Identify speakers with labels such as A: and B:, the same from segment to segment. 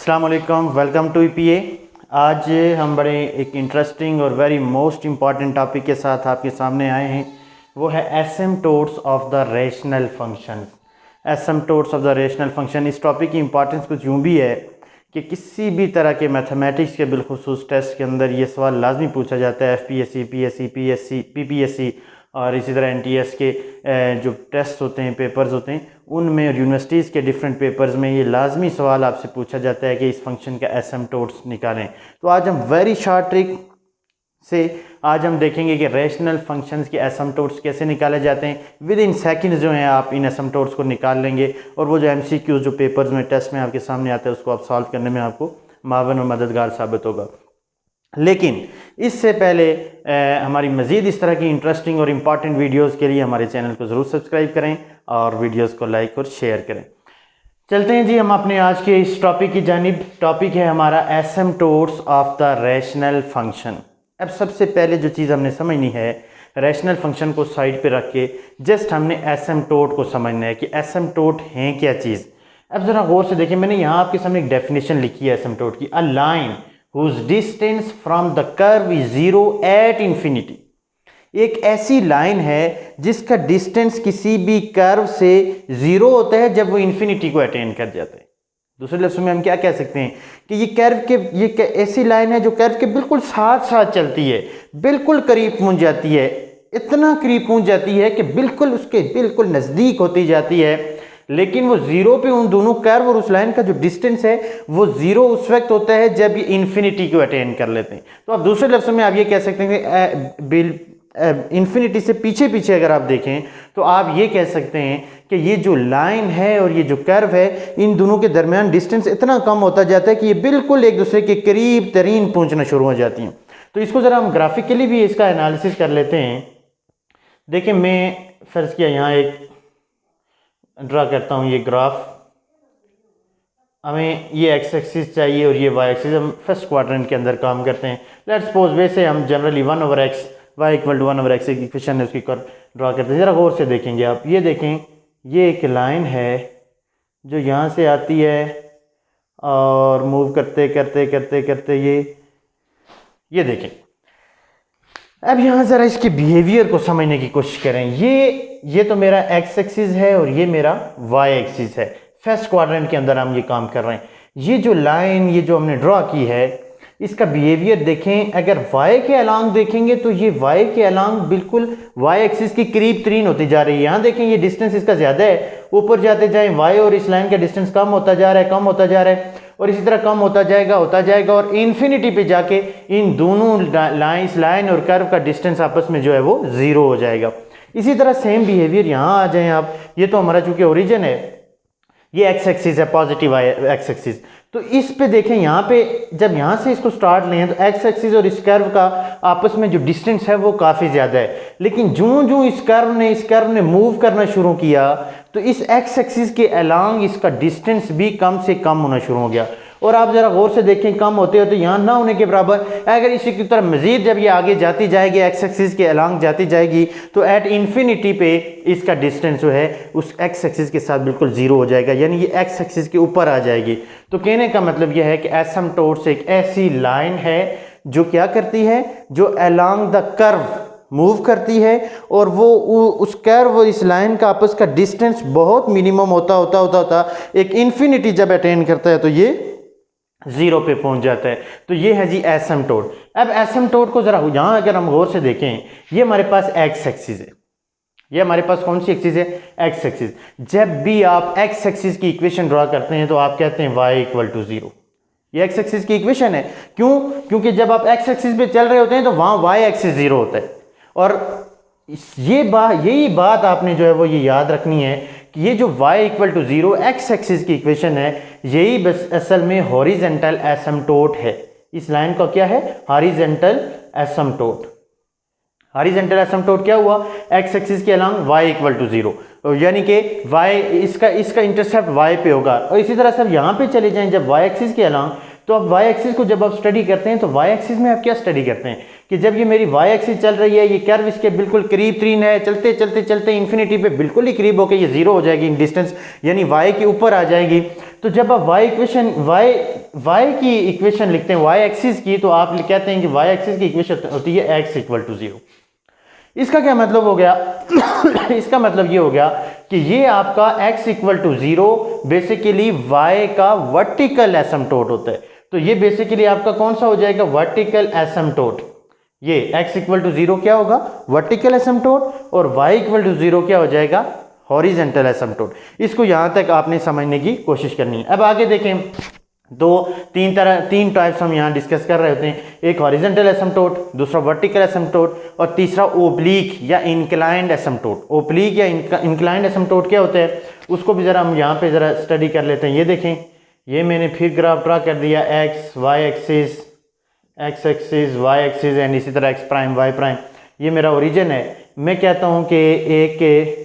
A: अस्सलाम वालेकुम, welcome to EPA. आज हम बड़े एक इंटरेस्टिंग और वेरी मोस्ट इम्पॉर्टेंट टॉपिक के साथ आपके सामने आए हैं। वो है asymptotes of the rational function. Asymptotes of the rational function, इस टॉपिक की इंपॉर्टेंस कुछ यूँ भी है कि किसी भी तरह के मैथमेटिक्स के बिलखुसूस टेस्ट के अंदर ये सवाल लाजमी पूछा जाता है। एफपीएससी, पीएससी, पीपीएससी और इसी तरह एनटीएस के जो टेस्ट होते हैं, पेपर्स होते हैं, उनमें और यूनिवर्सिटीज़ के डिफरेंट पेपर्स में ये लाजमी सवाल आपसे पूछा जाता है कि इस फंक्शन का एसिम्पटोट्स निकालें। तो आज हम वेरी शॉर्ट ट्रिक से आज हम देखेंगे कि रेशनल फंक्शंस के एसिम्पटोट्स कैसे निकाले जाते हैं। विद इन सेकेंड्स जो हैं आप इन एसिम्पटोट्स को निकाल लेंगे और वो जो एमसीक्यूज जो पेपर्स में टेस्ट में आपके सामने आते हैं उसको आप सॉल्व करने में आपको मावन और मददगार साबित होगा। लेकिन इससे पहले हमारी मज़ीद इस तरह की इंटरेस्टिंग और इम्पॉर्टेंट वीडियोज़ के लिए हमारे चैनल को ज़रूर सब्सक्राइब करें और वीडियोज़ को लाइक और शेयर करें। चलते हैं जी हम अपने आज के इस टॉपिक की जानिब। टॉपिक है हमारा एसिम्पटोट्स ऑफ द रेशनल फंक्शन। अब सबसे पहले जो चीज़ हमने समझनी है, रेशनल फंक्शन को साइड पे रख के जस्ट हमने एसिम्पटोट को समझना है कि एसिम्पटोट हैं क्या चीज़। अब ज़रा गौर से देखें, मैंने यहाँ आपके सामने एक डेफिनेशन लिखी है एसिम्पटोट की। A line whose distance from the curve is zero at infinity। एक ऐसी लाइन है जिसका डिस्टेंस किसी भी कर्व से ज़ीरो होता है जब वो इन्फिनिटी को अटेन कर जाता है। दूसरे लफ्ज़ों में हम क्या कह सकते हैं कि ये ऐसी लाइन है जो कर्व के बिल्कुल साथ साथ चलती है, बिल्कुल करीब पहुंच जाती है, इतना करीब पहुंच जाती है कि बिल्कुल उसके बिल्कुल नज़दीक होती जाती है। लेकिन वो ज़ीरो पे उन दोनों कर्व और उस लाइन का जो डिस्टेंस है वो ज़ीरो उस वक्त होता है जब ये इन्फिनिटी को अटेन कर लेते हैं। तो आप दूसरे लफ्ज़ों में आप ये कह सकते हैं कि इन्फिनिटी से पीछे पीछे अगर आप देखें तो आप ये कह सकते हैं कि ये जो लाइन है और ये जो कर्व है, इन दोनों के दरमियान डिस्टेंस इतना कम होता जाता है कि ये बिल्कुल एक दूसरे के करीब तरीन पहुँचना शुरू हो जाती हैं। तो इसको ज़रा हम ग्राफिकली भी इसका एनालिसिस कर लेते हैं। देखिए, मैं फ़र्ज़ किया यहाँ एक ड्रा करता हूँ ये ग्राफ। हमें ये एक्स एक्सिस चाहिए और ये वाई एक्सिस। हम फर्स्ट क्वाड्रेंट के अंदर काम करते हैं। लेट्स सपोज वैसे हम जनरली 1/x y = 1/x एक इक्वेशन है उसकी कर ड्रा करते हैं। ज़रा गौर से देखेंगे आप, ये देखें, ये एक लाइन है जो यहाँ से आती है और मूव करते करते करते करते ये देखें। अब यहाँ ज़रा इसके बिहेवियर को समझने की कोशिश करें। ये तो मेरा एक्स एक्सिस है और ये मेरा वाई एक्सिस है। फर्स्ट क्वाड्रेंट के अंदर हम ये काम कर रहे हैं। ये जो लाइन ये जो हमने ड्रॉ की है, इसका बिहेवियर देखें। अगर वाई के अलांग देखेंगे तो ये वाई के अलांग बिल्कुल वाई एक्सिस की करीब तरीन होती जा रही है। यहाँ देखें, ये डिस्टेंस इसका ज़्यादा है, ऊपर जाते जाएँ वाई और इस लाइन का डिस्टेंस कम होता जा रहा है, कम होता जा रहा है और इसी तरह कम होता जाएगा और इन्फिनिटी पे जाके इन दोनों लाइन और कर्व का डिस्टेंस आपस में जो है वो ज़ीरो हो जाएगा। इसी तरह सेम बिहेवियर यहाँ आ जाएं आप। ये तो हमारा चूंकि ओरिजिन है, ये एक्स एक्सिस है, पॉजिटिव एक्स एक्सिस। तो इस पे देखें, यहाँ पे जब यहाँ से इसको स्टार्ट लें तो एक्स एक्सिस और इस कर्व का आपस में जो डिस्टेंस है वो काफ़ी ज़्यादा है। लेकिन जो इस कर्व ने मूव करना शुरू किया तो इस एक्स एक्सिस के अलांग इसका डिस्टेंस भी कम से कम होना शुरू हो गया। और आप ज़रा गौर से देखें, कम होते होते यहाँ ना होने के बराबर। अगर इसी की तरफ मज़ीद जब ये आगे जाती जाएगी, एक्स एक्सिस के अलांग जाती जाएगी, तो एट इन्फिनिटी पे इसका डिस्टेंस जो है उस एक्स एक्सिस के साथ बिल्कुल ज़ीरो हो जाएगा, यानी ये एक्स एक्सिस के ऊपर आ जाएगी। तो कहने का मतलब यह है कि एसिम्पटोट्स एक ऐसी लाइन है जो क्या करती है, जो अलांग द कर्व मूव करती है और वो उस कर्व और इस लाइन का आपस का डिस्टेंस बहुत मिनिमम होता एक इन्फिनिटी जब अटेन करता है तो ये ज़ीरो पे पहुंच जाता है। तो ये है जी एसिम्पटोट। अब एसिम्पटोट को ज़रा यहाँ अगर हम गौर से देखें, ये हमारे पास एक्स एक्सिस है, ये हमारे पास कौन सी एक्सिस है, एक्स एक्सिस। जब भी आप एक्स एक्सिस की इक्वेशन ड्रा करते हैं तो आप कहते हैं y = 0। ये एक्स एक्सिस की इक्वेशन है। क्यों? क्योंकि जब आप एक्स एक्सिस पे चल रहे होते हैं तो वहाँ y एक्सिस 0 होता है। और यही बात आपने जो है वो ये याद रखनी है कि ये जो y = 0 एक्स एक्सिस की इक्वेशन है, यही बस असल में हॉरिजेंटल एसिम्पटोट है। इस लाइन का क्या है, हॉरिजेंटल एसिम्पटोट। हॉरिजेंटल एसिम्पटोट क्या हुआ, एक्स एक्सिस के अलांग y = 0, यानी कि y इसका इंटरसेप्ट y पे होगा। और इसी तरह से यहाँ पे चले जाएं जब y एक्सिस के अलांग, तो अब y एक्सिस को जब आप स्टडी करते हैं तो y एक्सिस में आप क्या स्टडी करते हैं कि जब ये मेरी y एक्सिस चल रही है, ये कर्व इसके बिल्कुल करीब तरीन है, चलते चलते चलते इन्फिनिटी पे बिल्कुल ही करीब होकर ये ज़ीरो हो जाएगी इन डिस्टेंस, यानी y के ऊपर आ जाएगी। तो जब आप y इक्वेशन y की इक्वेशन लिखते हैं y एक्सिस की, तो आप कहते हैं कि y एक्सिस की इक्वेशन होती है x इक्वल टू 0। इसका क्या मतलब हो गया? इसका मतलब ये हो गया कि ये आपका x equal to 0 basically y का वर्टिकल एसिम्पटोट होता है। तो ये बेसिकली आपका कौन सा हो जाएगा? वर्टिकल एसिम्पटोट। ये x इक्वल टू 0 क्या होगा? वर्टिकल एसिम्पटोट, और y इक्वल टू 0 क्या हो जाएगा? हॉरिजेंटल एसिम्पटोट। इसको यहां तक आपने समझने की कोशिश करनी है। अब आगे देखें, तीन टाइप्स हम यहाँ डिस्कस कर रहे होते हैं। एक हॉरिजेंटल एसिम्पटोट, दूसरा वर्टिकल एसिम्पटोट, और तीसरा ओब्लिक या इंक्लाइंड एसिम्पटोट। ओब्लिक या इंक्लाइंड एसिम्पटोट क्या होता है, उसको भी ज़रा हम यहाँ पे ज़रा स्टडी कर लेते हैं। ये देखें, ये मैंने फिर ग्राफ ड्रा कर दिया, x axis y axis and इसी तरह एक्स प्राइम वाई प्राइम। ये मेरा ओरिजिन है। मैं कहता हूँ कि एक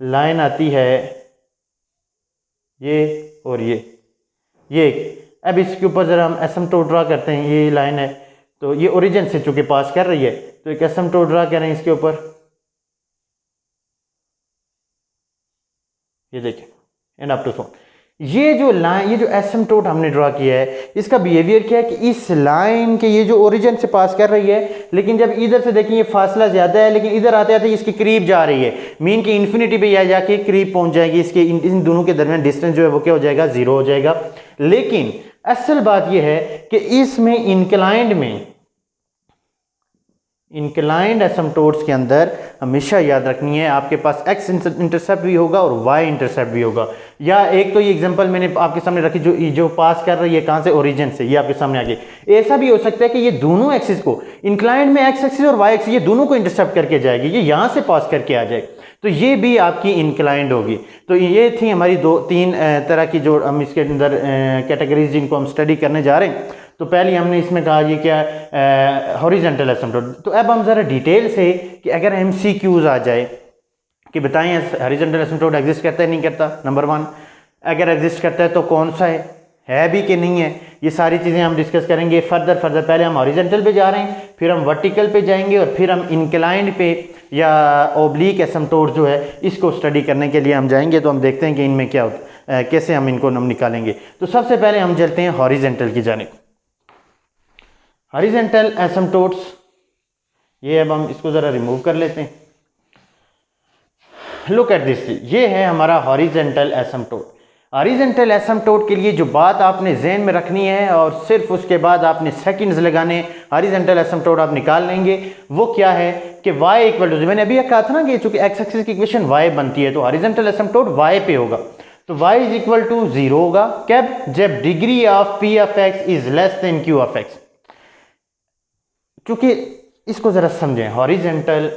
A: लाइन आती है ये और ये एक। अब इसके ऊपर ज़रा हम एसिम्पटोट ड्रा करते हैं। ये लाइन है, तो ये ओरिजिन से चूंकि पास कर रही है, तो एक एसिम्पटोट ड्रा करें इसके ऊपर। ये देखें, एंड अप टू सो ये जो लाइन, ये जो एसिम्पटोट हमने ड्रा किया है, इसका बिहेवियर क्या है कि इस लाइन के ये जो ओरिजिन से पास कर रही है, लेकिन जब इधर से देखें ये फासला ज़्यादा है, लेकिन इधर आते आते इसके करीब जा रही है, मीन की इन्फिनिटी पे या जाके करीब पहुंच जाएगी। इसके इन दोनों के दरमियान डिस्टेंस जो है वो क्या हो जाएगा? 0 हो जाएगा। लेकिन असल बात यह है कि इसमें इंक्लाइंड एसिम्पटोट्स के अंदर हमेशा याद रखनी है, आपके पास x इंटरसेप्ट भी होगा और y इंटरसेप्ट भी होगा। या एक तो ये एग्जांपल मैंने आपके सामने रखी, जो पास कर रही है कहाँ से? ओरिजिन से। ये आपके सामने आ गई। ऐसा भी हो सकता है कि ये दोनों एक्सिस को, इंक्लाइंड में x एक्सिस और y एक्सिस, ये दोनों को इंटरसेप्ट करके जाएगी, ये यहाँ से पास करके आ जाए, तो ये भी आपकी इंक्लाइंड होगी। तो ये थी हमारी तीन तरह की जो हम इसके अंदर कैटेगरीज जिनको हम स्टडी करने जा रहे हैं। तो पहले हमने इसमें कहा ये क्या है? हॉरिजॉन्टल एसिम्पटोट। तो अब हम ज़रा डिटेल से कि अगर MCQs आ जाए कि बताएं हॉरिजॉन्टल एसिम्पटोट एग्जिस्ट करता है नहीं करता, नंबर 1। अगर एग्जिस्ट करता है तो कौन सा है भी कि नहीं है, ये सारी चीज़ें हम डिस्कस करेंगे फर्दर। पहले हम हॉरिजॉन्टल पे जा रहे हैं, फिर हम वर्टिकल पे जाएंगे, और फिर हम इंक्लाइंड पे या ओब्लिक एसिम्पटोट जो है इसको स्टडी करने के लिए हम जाएंगे। तो हम देखते हैं कि इनमें क्या होता है, कैसे हम इनको निकालेंगे। तो सबसे पहले हम चलते हैं हॉरिजॉन्टल की जानिब। हॉरिजॉन्टल एसिम्पटोट्स, ये अब हम इसको ज़रा रिमूव कर लेते हैं। लुक एट दिस, ये है हमारा हॉरिजॉन्टल एसिम्पटोट। हॉरिजॉन्टल एसिम्पटोट के लिए जो बात आपने जहन में रखनी है, और सिर्फ उसके बाद आपने सेकंड्स लगाने, हॉरिजॉन्टल एसिम्पटोट आप निकाल लेंगे, वो क्या है कि y इक्वल टू, मैंने अभी कहा था ना कि चूंकि x एक्सिस की इक्वेशन y बनती है, तो हॉरिजॉन्टल एसिम्पटोट y पे होगा। तो y इज इक्वल टू 0 होगा कब? जब degree of p of x is less than q of x। क्योंकि इसको जरा समझें, हॉरिजॉन्टल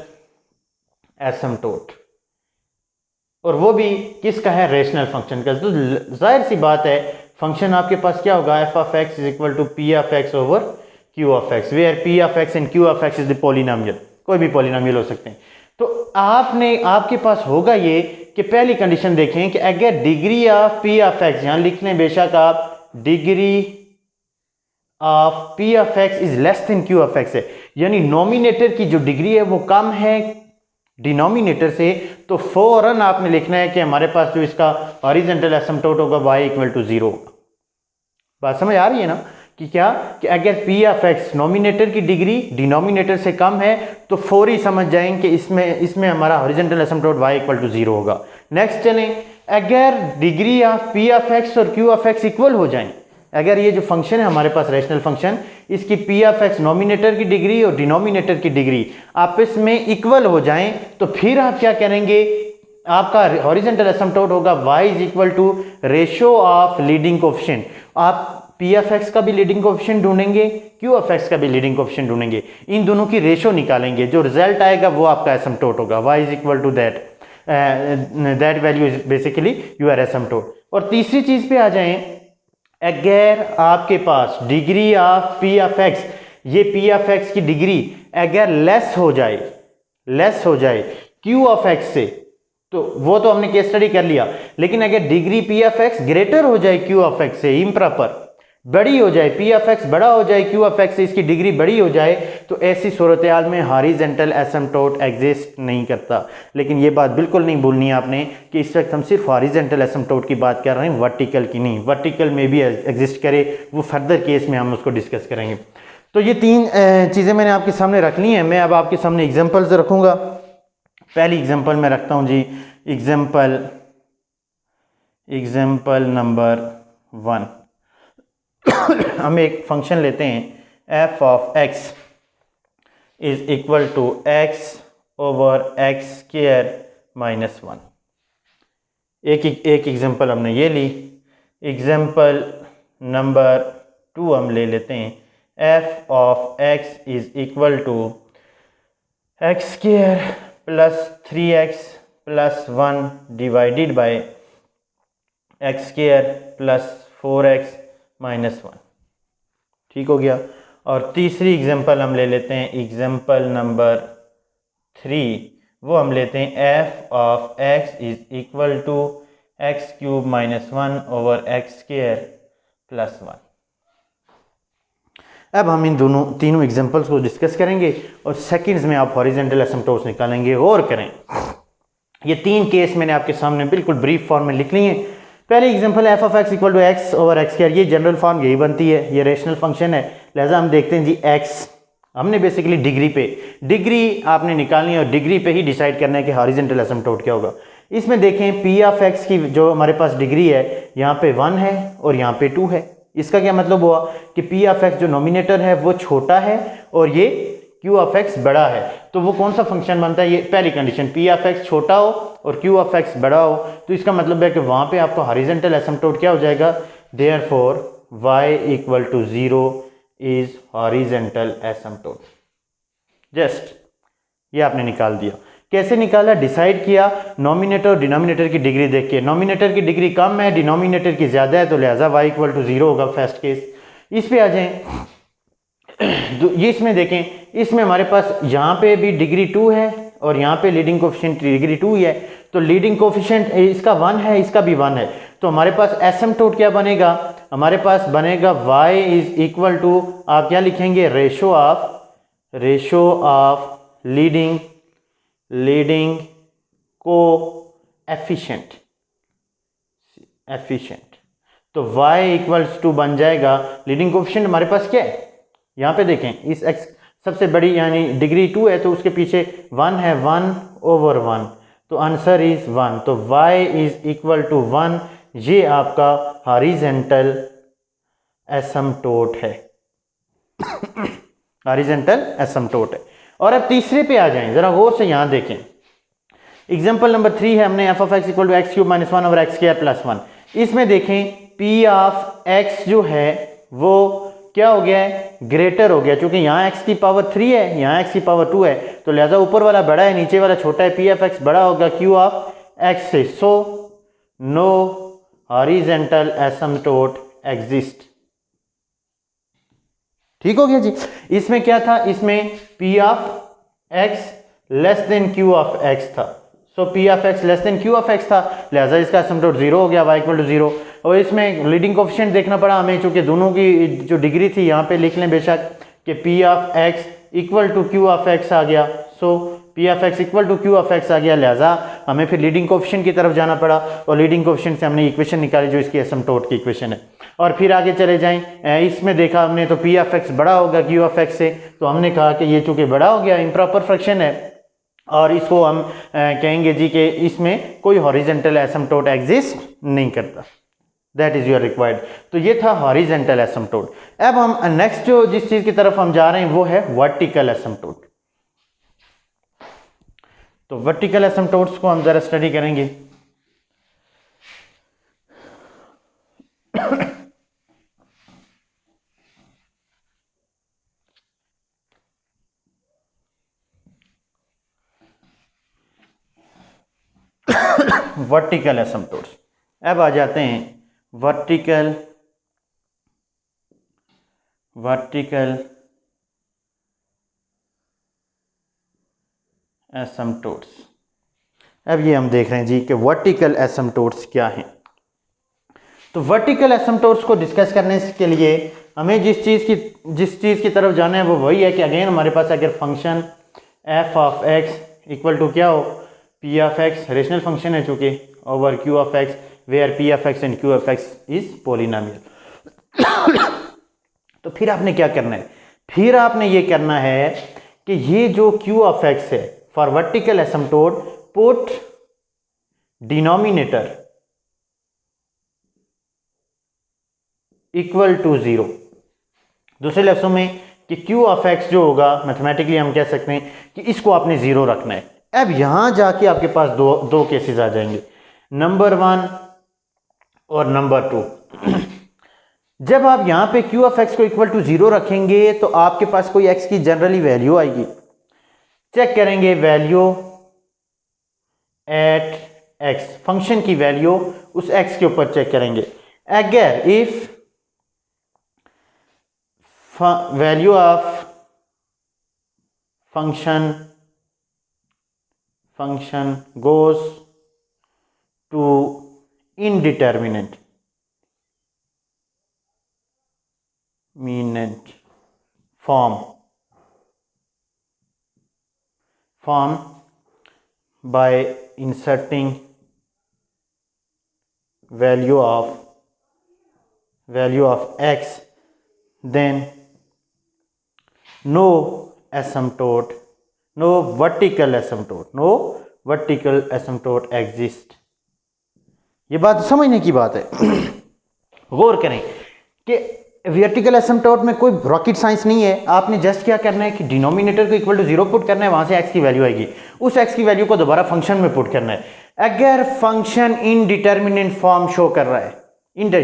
A: एसिम्पटोट, और वो भी किसका है? रेशनल फंक्शन का। तो जाहिर सी बात है, फंक्शन आपके पास क्या होगा? f of x is equal to p of x over q of x, where p of x and q of x is the polynomial. कोई भी पॉलिनोमियल हो सकते हैं। तो आपके पास होगा ये कि पहली कंडीशन देखें कि अगर degree of p of x, यहां लिख लें बेशक आप, degree of p of x is less than q of x है, यानी नॉमिनेटर की जो डिग्री है वो कम है डिनोमिनेटर से, तो फौरन आपने लिखना है कि हमारे पास जो इसका हॉरिजॉन्टल एसिम्पटोट होगा y इक्वल टू 0 होगा। बात समझ आ रही है ना कि क्या? कि अगर p ऑफ x नॉमिनेटर की डिग्री डिनोमिनेटर से कम है, तो फौरी समझ जाएंगे कि इसमें हमारा हॉरिजॉन्टल एसिम्पटोट y इक्वल टू 0 होगा। नेक्स्ट चलें, अगर degree of p of x और q ऑफ x इक्वल हो जाएं, अगर ये जो फंक्शन है हमारे पास रेशनल फंक्शन, इसकी p ऑफ x नॉमिनेटर की डिग्री और डिनोमिनेटर की डिग्री आपस में इक्वल हो जाएं, तो फिर आप क्या करेंगे? आपका हॉरिजॉन्टल एसिम्पटोट होगा y is equal to ratio of leading coefficient. आप p ऑफ x का भी लीडिंग कोएफिशिएंट ढूंढेंगे, q ऑफ x का भी लीडिंग कोएफिशिएंट ढूंढेंगे, इन दोनों की रेशो निकालेंगे, जो रिजल्ट आएगा वो आपका एसिम्पटोट होगा। y is equal to that value is basically your asymptote. और तीसरी चीज पे आ जाएं, अगर आपके पास degree of p of x, ये p ऑफ x की डिग्री अगर लेस हो जाए q ऑफ x से, तो वो तो हमने केस स्टडी कर लिया, लेकिन अगर degree p of x greater हो जाए q ऑफ x से, इम्प्रॉपर, बड़ी हो जाए, पी ऑफ एक्स बड़ा हो जाए क्यू ऑफ एक्स से, इसकी डिग्री बड़ी हो जाए, तो ऐसी सूरत हाल में हॉरिजॉन्टल एसिम्पटोट एग्जिस्ट नहीं करता। लेकिन ये बात बिल्कुल नहीं भूलनी है आपने कि इस वक्त हम सिर्फ हॉरिजॉन्टल एसिम्पटोट की बात कर रहे हैं, वर्टिकल की नहीं। वर्टिकल में भी एग्जिस्ट करे, वो फर्दर केस में हम उसको डिस्कस करेंगे। तो ये तीन चीज़ें मैंने आपके सामने रख ली हैं। मैं अब आपके सामने एग्जाम्पल्स रखूँगा। पहली एग्जाम्पल मैं रखता हूँ जी, एग्जाम्पल नंबर 1। हम एक फंक्शन लेते हैं, f of x is equal to x over x square minus 1। एक एग्जांपल हमने ये ली। एग्जांपल नंबर 2 हम ले लेते हैं, f of x is equal to x square plus 3x plus 1 divided by x square plus 4x minus 1। ठीक हो गया। और तीसरी एग्जांपल हम ले लेते हैं, एग्जांपल नंबर 3, वो हम लेते हैं f of x is equal to x cube minus 1 over x square plus 1। अब हम इन तीनों एग्जांपल्स को डिस्कस करेंगे और सेकंड्स में आप हॉरिजॉन्टल एसिम्पटोट्स निकालेंगे। गौर करें, ये तीन केस मैंने आपके सामने बिल्कुल ब्रीफ फॉर्म में लिख लिए। पहले example f of x equal to x over x square, ये जनरल फॉर्म यही बनती है, ये रेशनल फंक्शन है। लिहाजा हम देखते हैं जी एक्स, हमने बेसिकली डिग्री आपने निकालनी है और डिग्री पे ही डिसाइड करना है कि हॉरिजॉन्टल एसिम्पटोट क्या होगा। इसमें देखें पी ऑफ एक्स की जो हमारे पास डिग्री है, यहाँ पे 1 है और यहाँ पे 2 है। इसका क्या मतलब हुआ कि पी ऑफ एक्स जो नोमिनेटर है वो छोटा है और ये क्यू ऑफ एक्स बड़ा है। तो वो कौन सा फंक्शन बनता है, ये पहली कंडीशन, पी ऑफ एक्स छोटा हो और क्यू ऑफ एक्स बड़ा हो, तो इसका मतलब है कि वहाँ पे आपका हॉरिजॉन्टल एसिम्पटोट क्या हो जाएगा, therefore y equal to 0 is horizontal asymptote. Just ये आपने निकाल दिया। कैसे निकाला, डिसाइड किया नॉमिनेटर और डिनोमिनेटर की डिग्री देख के। नॉमिनेटर की डिग्री कम है, डिनोमिनेटर की ज़्यादा है, तो लिहाजा y इक्वल टू 0 होगा फर्स्ट केस। इस पे आ जाएं, ये इसमें देखें, इसमें हमारे पास यहाँ पे भी डिग्री 2 है और यहाँ पे लीडिंग कोफिशिएंट डिग्री 2 ही है, तो लीडिंग कोफिशिएंट इसका 1 है, इसका भी 1 है, तो हमारे पास एसिम्पटोट क्या बनेगा, हमारे पास बनेगा y इज इक्वल टू, आप क्या लिखेंगे, रेशो ऑफ लीडिंग को एफिशिएंट। तो y इक्वल्स टू बन जाएगा, लीडिंग कोफिशिएंट हमारे पास क्या है, यहाँ पे देखें, इस x सबसे बड़ी यानी डिग्री 2 है तो उसके पीछे 1 है, 1 ओवर 1, तो आंसर इज 1। तो y इज इक्वल टू 1, ये आपका हॉरिजॉन्टल एसिम्पटोट है। हॉरिजॉन्टल एसिम्पटोट है। और अब तीसरे पे आ जाएं, जरा गौर से यहाँ देखें। एग्जाम्पल नंबर 3 है, हमने f of x equal to x cube minus 1 over x square plus 1। इसमें देखें पी ऑफ एक्स जो है वो क्या हो गया है, ग्रेटर हो गया, क्योंकि यहाँ x की पावर 3 है, यहाँ x की पावर 2 है, तो लिहाजा ऊपर वाला बड़ा है, नीचे वाला छोटा है, पी ऑफ एक्स बड़ा होगा क्यू ऑफ एक्स से। So no horizontal asymptote exist. ठीक हो गया जी। इसमें क्या था, इसमें P of X less than Q of X था, so P of X less than Q of X था, लिहाजा इसका एसिम्पटोट 0 हो गया, y इक्वल टू 0। और इसमें लीडिंग कोफिशिएंट देखना पड़ा हमें, चूंकि दोनों की जो डिग्री थी, यहाँ पे लिख लें बेशक कि P of x equal to Q of X आ गया, so P of x equal to Q of X आ गया, लिहाजा हमें फिर लीडिंग कोफिशिएंट की तरफ जाना पड़ा और लीडिंग कोफिशिएंट से हमने इक्वेशन निकाली जो इसकी एसिम्पटोट की इक्वेशन है। और फिर आगे चले जाएं, इसमें देखा हमने तो पी ऑफ एक्स बड़ा होगा क्यू ऑफ एक्स से, तो हमने कहा कि ये चूंकि बड़ा हो गया, इम्प्रॉपर फ्रैक्शन है और इसको हम कहेंगे जी कि इसमें कोई हॉरिजॉन्टल एसिम्पटोट एग्जिस्ट नहीं करता। That is your required. तो ये था हॉरिजॉन्टल एसिम्पटोट। अब हम नेक्स्ट जो जिस चीज की तरफ हम जा रहे हैं वो है वर्टिकल एसिम्पटोट। तो वर्टिकल एसिम्पटोट्स को हम जरा स्टडी करेंगे। वर्टिकल एसिम्पटोट्स, अब आ जाते हैं वर्टिकल एसिम्पटोट्स। अब ये हम देख रहे हैं जी कि वर्टिकल एसिम्पटोट्स क्या हैं। तो वर्टिकल एसिम्पटोट्स को डिस्कस करने के लिए हमें जिस चीज़ की तरफ जाना है वो वही है कि अगेन हमारे पास अगर function f of x equal to क्या हो, p of x, rational function है चूँकि, over q of x where p of x and q of x is polynomial. तो फिर आपने क्या करना है, फिर आपने ये करना है कि ये जो क्यू ऑफ एक्स है for vertical asymptote put denominator equal to 0। दूसरे लफ्जों में कि क्यू ऑफ एक्स जो होगा मैथमेटिकली हम कह सकते हैं कि इसको आपने 0 रखना है। अब यहां जाके आपके पास दो केसेस आ जाएंगे, नंबर 1 और नंबर 2। जब आप यहां पे क्यू ऑफ एक्स को इक्वल टू 0 रखेंगे तो आपके पास कोई एक्स की जनरली वैल्यू आएगी, चेक करेंगे वैल्यू एट एक्स, फंक्शन की वैल्यू उस एक्स के ऊपर चेक करेंगे। अगर if value of function goes to indeterminate form by inserting value of x, then no vertical asymptote exists। ये बात समझने की बात है। गौर करें कि वर्टिकल एसिम्पटोट में कोई रॉकेट साइंस नहीं है, आपने जस्ट क्या करना है कि डिनोमिनेटर को इक्वल टू 0 पुट करना है, वहां से एक्स की वैल्यू आएगी, उस एक्स की वैल्यू को दोबारा फंक्शन में पुट करना है। अगर फंक्शन इनडिटर्मिनेंट फॉर्म शो कर रहा है,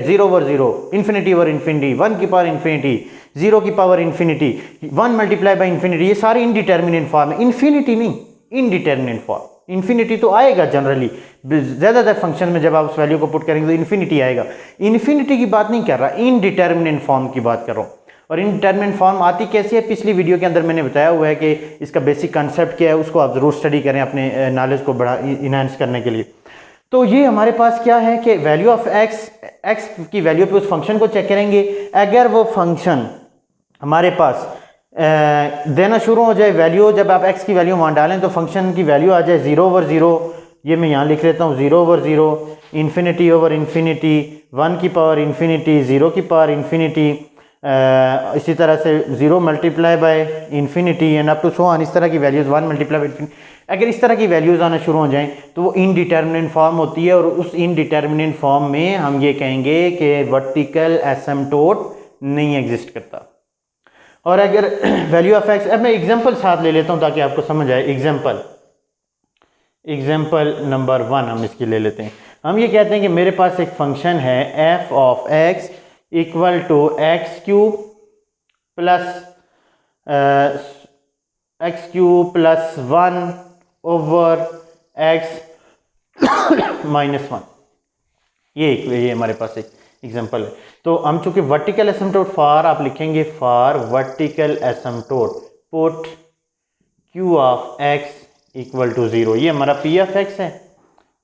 A: 0 ओवर 0, इन्फिनिटी ओवर इन्फिनिटी, 1 की पावर इन्फिनिटी, 0 की power infinity, 1 multiply by infinity, ये सारी इनडिटर्मिनेंट फॉर्म है, इन्फिनिटी नहीं, इनडिटर्मिनेंट फॉर्म। इन्फिनिटी तो आएगा जनरली, ज़्यादातर फंक्शन में जब आप उस वैल्यू को पुट करेंगे तो इन्फिनिटी आएगा। इन्फिनिटी की बात नहीं कर रहा, इनडिटर्मिनेंट फॉर्म की बात कर रहा हूँ। और इनडिटर्मिनेंट फॉर्म आती कैसे है, पिछली वीडियो के अंदर मैंने बताया हुआ है कि इसका बेसिक कंसेप्ट क्या है, उसको आप ज़रूर स्टडी करें अपने नॉलेज को बढ़ा इनहांस करने के लिए। तो ये हमारे पास क्या है कि वैल्यू ऑफ एक्स की वैल्यू पे उस फंक्शन को चेक करेंगे। अगर वो फंक्शन हमारे पास देना शुरू हो जाए वैल्यू, जब आप x की वैल्यू वहाँ डालें तो फंक्शन की वैल्यू आ जाए 0 ओवर 0, ये मैं यहाँ लिख लेता हूँ 0 ओवर 0, इन्फिनिटी ओवर इन्फिनिटी, 1 की पावर इन्फिनिटी, 0 की पावर इन्फिनिटी, इसी तरह से 0 multiply by infinity and up to so on, इस तरह की वैल्यूज़ 1 मल्टीप्लाई बाय इन्फिनिटी। अगर इस तरह की वैल्यूज़ आना शुरू हो जाएं तो वो इनडिटर्मिनेंट फॉर्म होती है, और उस इनडिटर्मिनेंट फॉर्म में हम ये कहेंगे कि वर्टिकल एसिम्पटोट नहीं एग्जिस्ट करता। और अगर वैल्यू ऑफ एक्स, अब मैं एग्जांपल साथ ले लेता हूं ताकि आपको समझ आए। एग्जांपल नंबर 1 हम इसकी ले लेते हैं। हम ये कहते हैं कि मेरे पास एक फंक्शन है f of x equal to x cube plus 1 over x minus 1। ये हमारे पास एक एग्जाम्पल है। तो हम चूंकि वर्टिकल एसिम्पटोट फॉर, आप लिखेंगे for vertical asymptote put Q of x equal to 0। ये हमारा पी ऑफ एक्स है,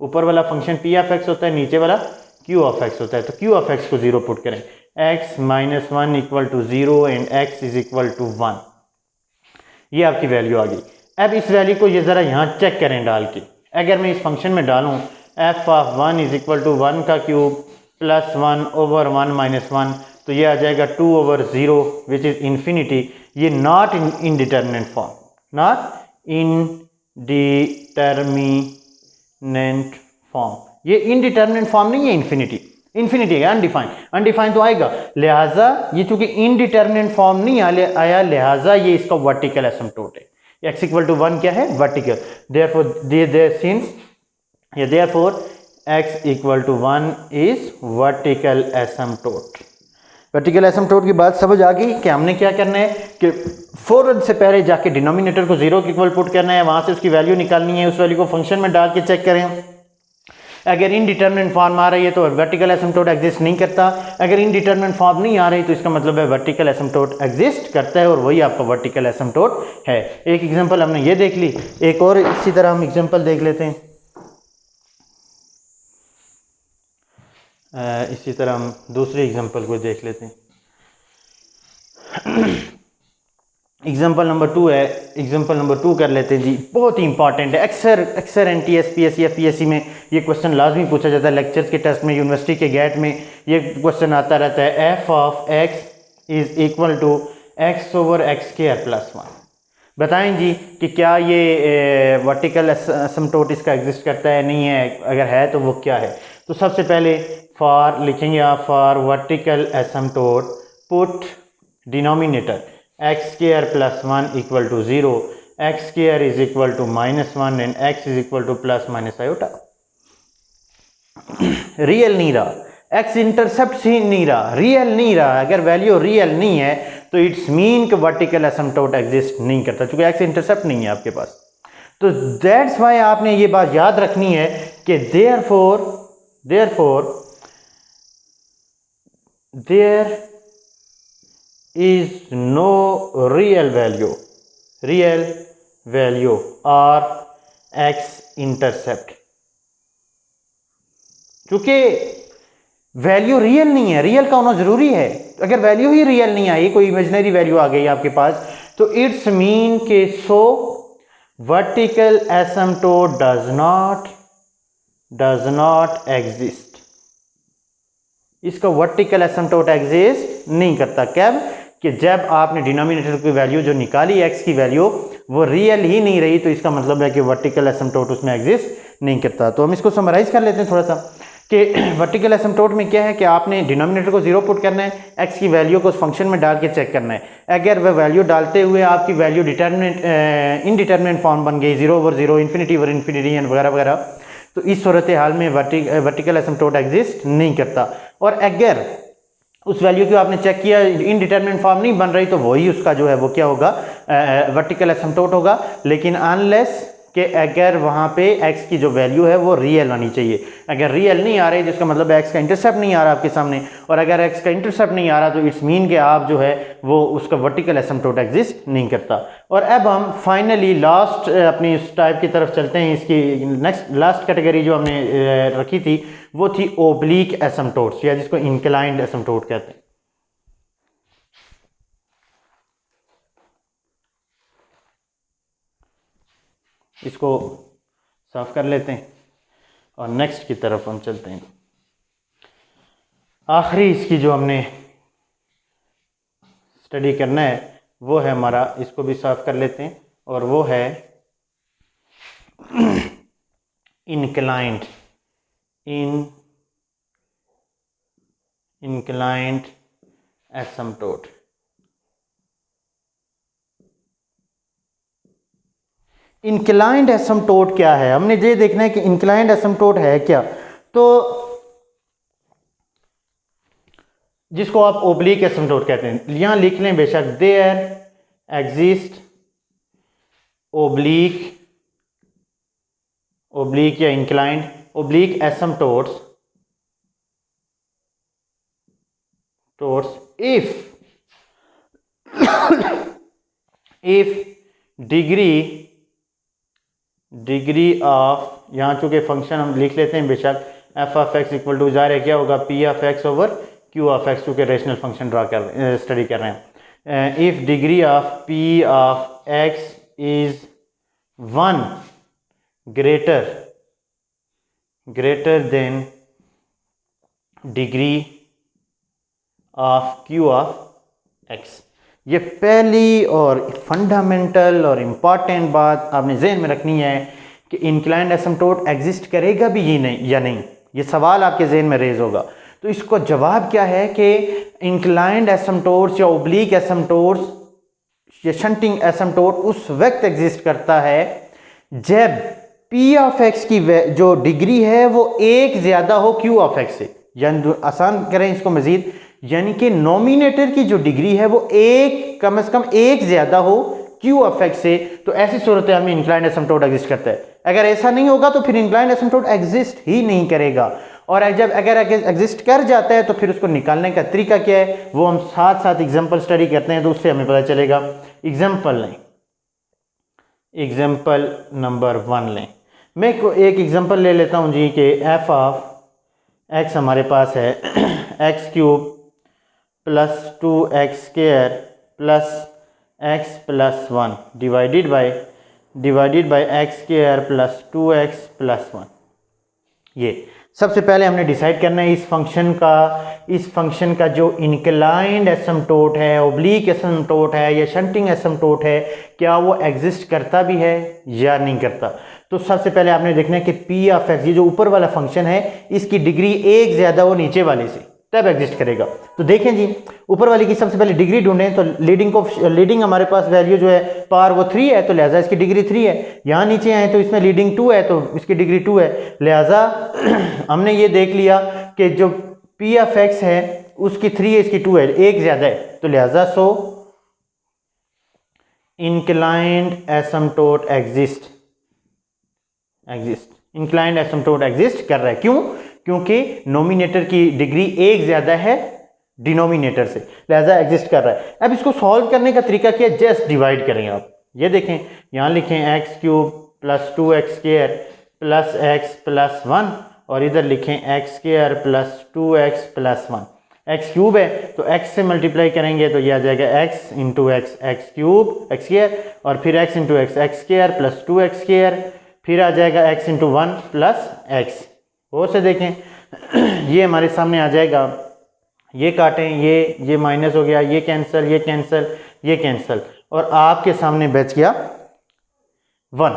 A: ऊपर वाला फंक्शन पी ऑफ एक्स होता है, नीचे वाला क्यू ऑफ एक्स होता है। तो क्यू ऑफ एक्स को 0 पुट करें, x minus 1 equal to 0 and x is equal to 1। ये आपकी वैल्यू आ गई। अब इस वैल्यू को ये ज़रा यहाँ चेक करें डाल के। अगर मैं इस फंक्शन में डालूँ f of 1 is equal to 1 का क्यूब प्लस 1 ओवर 1 माइनस 1, तो ये आ जाएगा 2 ओवर 0 विच इज़ इन्फिनिटी। ये not indeterminate form, not indeterminate form, ये इनडिटर्मिनेंट फॉर्म नहीं है। इन्फिनिटी है, अनडिफाइंड तो आएगा। लिहाजा ये चूंकि इनडिटर्मिनेंट फॉर्म नहीं आया, लिहाजा ये इसका वर्टिकल एसिम्पटोट है। एक्स इक्वल टू 1 क्या है, vertical. Therefore x equal to 1 is vertical asymptote. Vertical asymptote की बात समझ आ गई कि हमने क्या करना है कि फौरन से पहले जाके डिनोमिनेटर को 0 के इक्वल पुट करना है, वहां से उसकी वैल्यू निकालनी है, उस वैल्यू को फंक्शन में डाल के चेक करें। अगर इनडिटर्मिनेंट फॉर्म आ रही है तो वर्टिकल एसिम्पटोट एग्जिस्ट नहीं करता, अगर इनडिटर्मिनेंट फॉर्म नहीं आ रही तो इसका मतलब है वर्टिकल एसिम्पटोट एग्जिस्ट करता है, और वही आपका वर्टिकल एसिम्पटोट है। एक एग्जांपल हमने ये देख ली, एक और इसी तरह हम एग्जांपल देख लेते हैं। इसी तरह हम दूसरी एग्जांपल को देख लेते हैं। एग्जांपल नंबर 2 है, एग्जांपल नंबर 2 कर लेते हैं जी। बहुत ही इंपॉर्टेंट है, अक्सर NTS PSC FPSC में ये क्वेश्चन लाजमी पूछा जाता है, लेक्चर्स के टेस्ट में, यूनिवर्सिटी के गेट में ये क्वेश्चन आता रहता है। f of x is equal to x over x square plus 1। बताएं जी कि क्या ये वर्टिकल एसिम्प्टोट इसका एग्जिस्ट करता है, नहीं है, अगर है तो वो क्या है। तो सबसे पहले फॉर लिखेंगे आप, for vertical asymptote put denominator x square plus 1 equal to 0, x square is equal to -1 and x is equal to plus minus iota. Real नहीं रहा, एक्स इंटरसेप्ट ही नहीं रहा, रियल नहीं रहा। अगर वैल्यू रियल नहीं है तो इट्स मीन कि वर्टिकल एसिम्प्टोट एग्जिस्ट नहीं करता, क्योंकि एक्स इंटरसेप्ट नहीं है आपके पास। तो दैट्स वाई आपने ये बात याद रखनी है कि therefore there is no real value और एक्स इंटरसेप्ट, क्योंकि वैल्यू रियल नहीं है। रियल का होना जरूरी है। अगर वैल्यू ही रियल नहीं आई, कोई इमेजिनरी वैल्यू आ गई आपके पास, तो इट्स मीन के सो vertical asymptote does not exist. इसका वर्टिकल एसिम्प्टोट एग्जिस्ट नहीं करता। कब? कि जब आपने डिनोमिनेटर की वैल्यू जो निकाली एक्स की वैल्यू वो रियल ही नहीं रही, तो इसका मतलब है कि वर्टिकल एसिम्प्टोट उसमें एग्जिस्ट नहीं करता। तो हम इसको समराइज कर लेते हैं थोड़ा सा कि वर्टिकल एसिम्प्टोट में क्या है कि आपने डिनोमिनेटर को 0 पुट करना है, एक्स की वैल्यू को उस फंक्शन में डाल के चेक करना है। अगर वह वैल्यू डालते हुए आपकी वैल्यू इनडिटर्मिनेट फॉर्म बन गई, 0 over 0, infinity over infinity and वगैरह वगैरह, तो इस सूरत हाल में वर्टिकल एसिम्प्टोट एग्जिस्ट नहीं करता। और अगर उस वैल्यू को आपने चेक किया, इनडिटर्मिनेट फॉर्म नहीं बन रही, तो वही उसका जो है वो क्या होगा, वर्टिकल एसिम्प्टोट होगा। लेकिन अनलेस कि अगर वहाँ पे x की जो वैल्यू है वो रियल आनी चाहिए। अगर रियल नहीं आ रही, जिसका मतलब x का इंटरसेप्ट नहीं आ रहा आपके सामने, और अगर x का इंटरसेप्ट नहीं आ रहा तो इट्स मीन कि आप जो है वो उसका वर्टिकल एसिम्प्टोट एग्जिस्ट नहीं करता। और अब हम फाइनली लास्ट अपनी इस टाइप की तरफ चलते हैं। इसकी नेक्स्ट लास्ट कैटेगरी जो हमने रखी थी वो थी ओब्लिक एसिम्प्टोट्स, या जिसको इंक्लाइंड एसिम्प्टोट कहते हैं। इसको साफ कर लेते हैं और नेक्स्ट की तरफ हम चलते हैं। आखिरी इसकी जो हमने स्टडी करना है वो है हमारा, इसको भी साफ कर लेते हैं, और वो है इंक्लाइंड एसिम्प्टोट। इंक्लाइंड एसिम्प्टोट क्या है, हमने ये देखना है कि इंक्लाइंड एसिम्प्टोट है क्या। तो जिसको आप ओब्लिक एसिम्प्टोट कहते हैं, यहां लिख लें बेशक, देयर एग्जिस्ट ओब्लिक या inclined oblique asymptotes if degree of, यहाँ चूंकि फंक्शन हम लिख लेते हैं बेशक, f of x equal to, ज़ाहिर है क्या होगा, p of x over q of x, चूँकि रेशनल फंक्शन स्टडी कर रहे हैं। If degree of p of x is 1 greater than degree of q of x. ये पहली और फंडामेंटल और इम्पॉर्टेंट बात आपने जहन में रखनी है कि इंक्लाइंड एसिम्प्टोट एग्जिस्ट करेगा भी ये नहीं या नहीं, ये सवाल आपके जहन में रेज होगा। तो इसको जवाब क्या है कि इंक्लाइंड एसिम्प्टोट्स या ओब्लिक एसिम्प्टोट्स या शंटिंग एसिम्प्टोट उस वक्त एग्जिस्ट करता है जब पी ऑफ एक्स की जो डिग्री है वो 1 ज़्यादा हो क्यू ऑफ एक्स से। यानी आसान करें इसको मज़ीद, यानी कि नोमिनेटर की जो डिग्री है वो कम से कम 1 ज़्यादा हो क्यू ऑफ एक्स से, तो ऐसी सूरत में इंक्लाइंड एसिम्प्टोट एग्जिस्ट करता है। अगर ऐसा नहीं होगा तो फिर इंक्लाइंड एसिम्प्टोट एग्जिस्ट ही नहीं करेगा। और जब अगर एग्जिस्ट कर जाता है तो फिर उसको निकालने का तरीका क्या है वो हम साथ साथ एग्जाम्पल स्टडी करते हैं, तो उससे हमें पता चलेगा। एग्जाम्पल लें, एग्जाम्पल नंबर 1 लें। मैं एक एग्जाम्पल ले लेता हूं जी कि एफ ऑफ एक्स हमारे पास है x cube plus 2x² plus x plus 1 divided by x² plus 2x plus 1। ये सबसे पहले हमने डिसाइड करना है इस फंक्शन का जो इंक्लाइंड एसिम्प्टोट है, ओब्लीक एसिम्प्टोट है या शंटिंग एसिम्प्टोट है, क्या वो एग्जिस्ट करता भी है या नहीं करता। तो सबसे पहले आपने देखना है कि पी ऑफ एक्स, ये जो ऊपर वाला फंक्शन है, इसकी डिग्री एक ज़्यादा वो नीचे वाले से, तब एग्जिस्ट करेगा। तो देखें जी, ऊपर वाले की सबसे पहले डिग्री ढूंढें, तो लीडिंग हमारे पास वैल्यू जो है पावर वो 3 है, तो लिहाजा इसकी डिग्री 3 है। यहाँ नीचे आए तो इसमें लीडिंग 2 है, तो इसकी डिग्री 2 है। लिहाजा हमने ये देख लिया कि जो पी ऑफ एक्स है उसकी 3 है, इसकी 2 है, एक ज़्यादा है, तो लिहाजा so inclined asymptote exist inclined asymptote exist कर रहा है। क्यों? क्योंकि नोमिनेटर की डिग्री एक ज्यादा है डिनोमिनेटर से, लिहाजा एग्जिस्ट कर रहा है। अब इसको सॉल्व करने का तरीका क्या है? जस्ट डिवाइड करें आप। ये देखें, यहां लिखें x cube plus 2x² plus x plus 1 और इधर लिखें x² plus 2x plus 1। X cube है तो x से मल्टीप्लाई करेंगे तो यह आ जाएगा x into x, x cube x², और फिर x into x, x² plus 2x², फिर आ जाएगा x इंटू 1 प्लस x। और से देखें ये हमारे सामने आ जाएगा, ये काटें, ये माइनस हो गया, ये कैंसिल, ये कैंसिल, ये कैंसिल, और आपके सामने बच गया 1।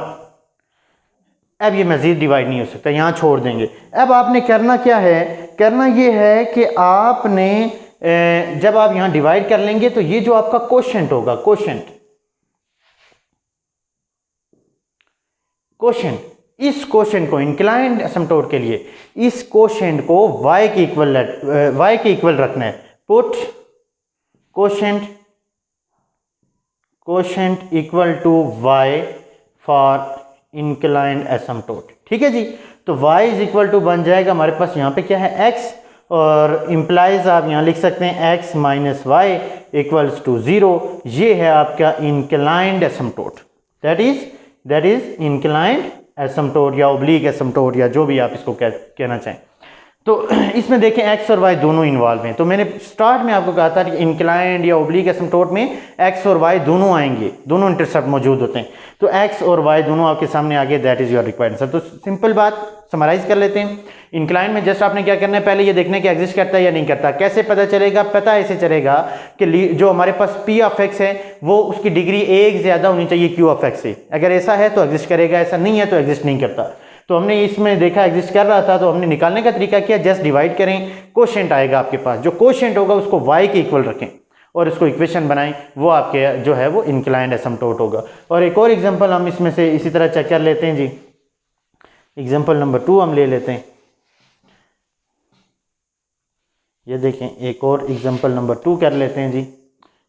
A: अब ये मज़ीद डिवाइड नहीं हो सकता, यहाँ छोड़ देंगे। अब आपने करना क्या है? करना ये है कि आपने जब आप यहाँ डिवाइड कर लेंगे तो ये जो आपका कोशेंट होगा, कोशेंट, इस कोशेंट को इंक्लाइंड एसिम्प्टोट के लिए इस कोशेंट को y के इक्वल रखना है। Put quotient equal to y for inclined asymptote. ठीक है जी, तो y इज इक्वल टू बन जाएगा हमारे पास यहाँ पे क्या है x, और इम्प्लाइज आप यहाँ लिख सकते हैं x minus y equals to 0। ये है आपका inclined asymptote, that is inclined asymptote या ओब्लीक एसिम्प्टोट या जो भी आप इसको कहना चाहें। तो इसमें देखें x और y दोनों इन्वॉल्व हैं। तो मैंने स्टार्ट में आपको कहा था कि इंक्लाइंड या ओब्लीक एसिम्प्टोट में x और y दोनों आएंगे, दोनों इंटरसेप्ट मौजूद होते हैं। तो x और y दोनों आपके सामने आ गए, that is your required answer. तो सिंपल बात समराइज कर लेते हैं। इंक्लाइन में जस्ट आपने क्या करना है, पहले ये देखना है कि एग्जिस्ट करता है या नहीं करता। कैसे पता चलेगा? पता ऐसे चलेगा कि जो हमारे पास p ऑफ x है वो उसकी डिग्री एक ज्यादा होनी चाहिए q ऑफ x से। अगर ऐसा है तो एग्जिस्ट करेगा, ऐसा नहीं है तो एग्जिस्ट नहीं करता। तो हमने इसमें देखा एग्जिस्ट कर रहा था, तो हमने निकालने का तरीका किया, जस्ट डिवाइड करें, कोशेंट आएगा आपके पास, जो कोशेंट होगा उसको y के इक्वल रखें और इसको इक्वेशन बनाएं, वो आपके जो है वो इंक्लाइंड एसिम्प्टोट होगा। और एक और एग्जांपल हम इसमें से इसी तरह चेक कर लेते हैं जी। एग्जांपल नंबर 2 हम ले लेते हैं। ये देखें, एक और एग्जांपल नंबर 2 कर लेते हैं जी।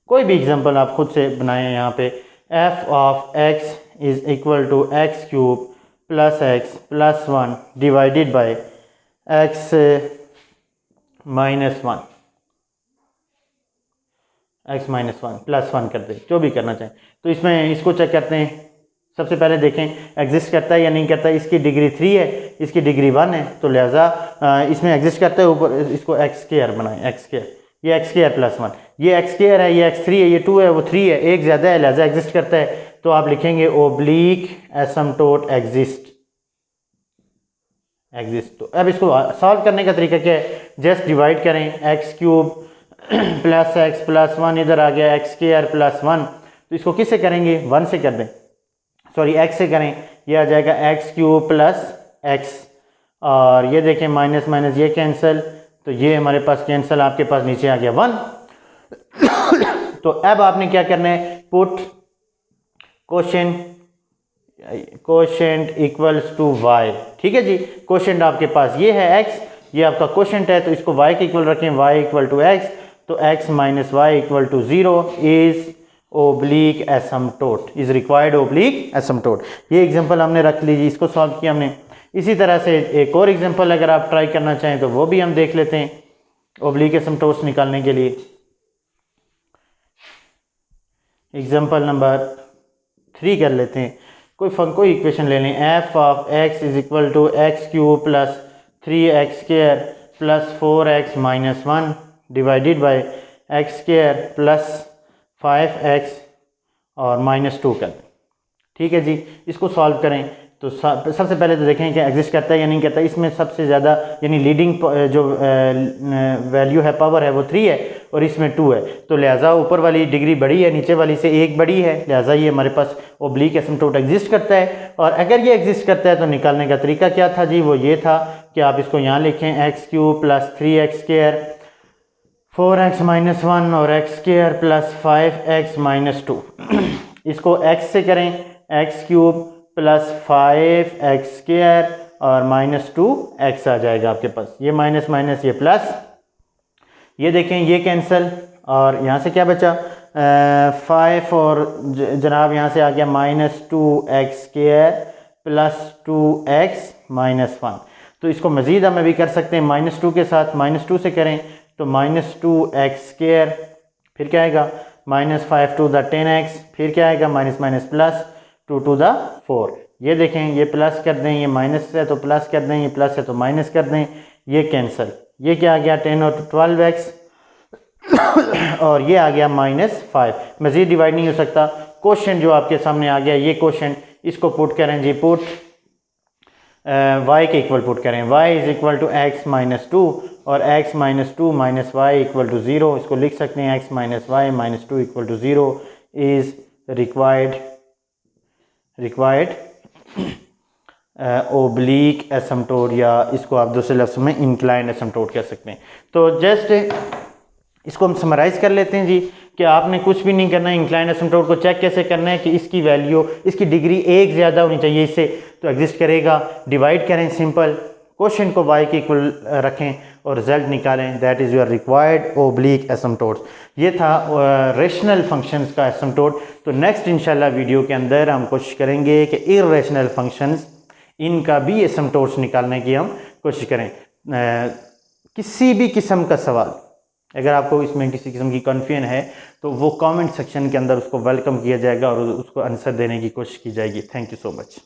A: कोई भी एग्जांपल आप खुद से बनाएं। यहाँ पे f of x is equal to x cube plus x plus 1 divided by x minus 1, x minus 1 plus 1 कर दे, जो भी करना चाहें। तो इसमें इसको चेक करते हैं। सबसे पहले देखें एग्जिस्ट करता है या नहीं करता। इसकी डिग्री 3 है, इसकी डिग्री 1 है, तो लिहाजा इसमें एग्जिस्ट करता है। ऊपर इसको x² बनाएं, x², ये x² प्लस 1, ये x² है, ये x3 है, ये 2 है, वो 3 है, एक ज़्यादा है, लिहाजा एग्जिस्ट करता है। तो आप लिखेंगे ओब्लीक एसिम्प्टोट एग्जिस्ट। तो अब इसको सॉल्व करने का तरीका क्या है? जस्ट डिवाइड करें, x cube plus x plus 1 इधर आ गया, x² प्लस 1, तो इसको किससे करेंगे? 1 से कर दें, सॉरी x से करें, ये आ जाएगा एक्स क्यूब प्लस एक्स, और ये देखें माइनस माइनस ये कैंसिल, तो ये हमारे पास कैंसिल, आपके पास नीचे आ गया 1। तो अब आपने क्या करना है? Put quotient equals to y। ठीक है जी, कोशेंट आपके पास ये है x, ये आपका कोशेंट है, तो इसको y के इक्वल रखें, y इक्वल टू x, तो x minus Y equal to 0 is oblique asymptote, is required oblique asymptote. ये एग्जांपल हमने रख लीजिए, इसको सॉल्व किया हमने। इसी तरह से एक और एग्जांपल अगर आप ट्राई करना चाहें तो वो भी हम देख लेते हैं ओब्लीक एसिम्प्टोट्स निकालने के लिए। एग्जांपल नंबर 3 कर लेते हैं। कोई इक्वेशन ले लें, f of x is equal to x cube plus 3x² plus 4x minus 1 divided by x square plus 5x और माइनस 2 कर दें। ठीक है जी, इसको सॉल्व करें तो सबसे पहले तो देखें कि एग्जिस्ट करता है या नहीं करता। इसमें सबसे ज़्यादा यानी लीडिंग जो वैल्यू है, पावर है, वो 3 है और इसमें 2 है, तो लिहाजा ऊपर वाली डिग्री बड़ी है, नीचे वाली से 1 बड़ी है, लिहाजा ये हमारे पास ओब्लिक एसिम्प्टोट एग्जिस्ट करता है। और अगर ये एग्जिस्ट करता है तो निकालने का तरीका क्या था जी, वो ये था कि आप इसको यहाँ लिखें x cube plus 3x square 4x minus 1 और x square plus 5x minus 2 इसको x से करें, x cube plus 5x square और माइनस 2x आ जाएगा आपके पास। ये माइनस माइनस ये प्लस, ये देखें ये कैंसिल और यहाँ से क्या बचा 5 और जनाब यहाँ से आ गया minus 2x square plus 2x minus 1। तो इसको मज़ीद हम अभी कर सकते हैं माइनस 2 के साथ, माइनस 2 से करें तो माइनस 2x स्क्वायर, फिर क्या आएगा माइनस 5 टू द 10x, फिर क्या आएगा minus minus plus 2 to the 4। ये देखें ये प्लस कर दें, ये माइनस है तो प्लस कर दें, ये प्लस है तो माइनस कर दें, ये कैंसिल, ये क्या आ गया 10 और 12x और ये आ गया माइनस 5। मज़ीद डिवाइड नहीं हो सकता। क्वेश्चन जो आपके सामने आ गया ये क्वेश्चन, इसको पुट करें जी, पुट y के इक्वल पुट करें, y is equal to x minus 2 और x minus 2 minus Y equal to 0। इसको लिख सकते हैं x minus y minus 2 equal to 0 is required oblique asymptote, या इसको आप दूसरे लफ्ज़ में इंक्लाइंड एसिम्प्टोट कह सकते हैं। तो जस्ट इसको हम समराइज़ कर लेते हैं जी कि आपने कुछ भी नहीं करना है। इंक्लाइंड एसिम्प्टोट को चेक कैसे करना है कि इसकी वैल्यू, इसकी डिग्री 1 ज़्यादा होनी चाहिए इससे, तो एग्जिस्ट करेगा। डिवाइड करें सिंपल, क्वेश्चन को y के इक्वल रखें और रिजल्ट निकालें, that is your required oblique asymptote. ये था रेशनल फंक्शंस का एसिम्प्टोट। तो नेक्स्ट इंशाल्लाह वीडियो के अंदर हम कोशिश करेंगे कि इर्रेशनल फंक्शंस, इनका भी एसिम्प्टोट्स निकालने की हम कोशिश करें। किसी भी किस्म का सवाल अगर आपको इसमें किसी किस्म की कन्फ्यूजन है तो वो कमेंट सेक्शन के अंदर उसको वेलकम किया जाएगा और उसको आंसर देने की कोशिश की जाएगी। Thank you so much.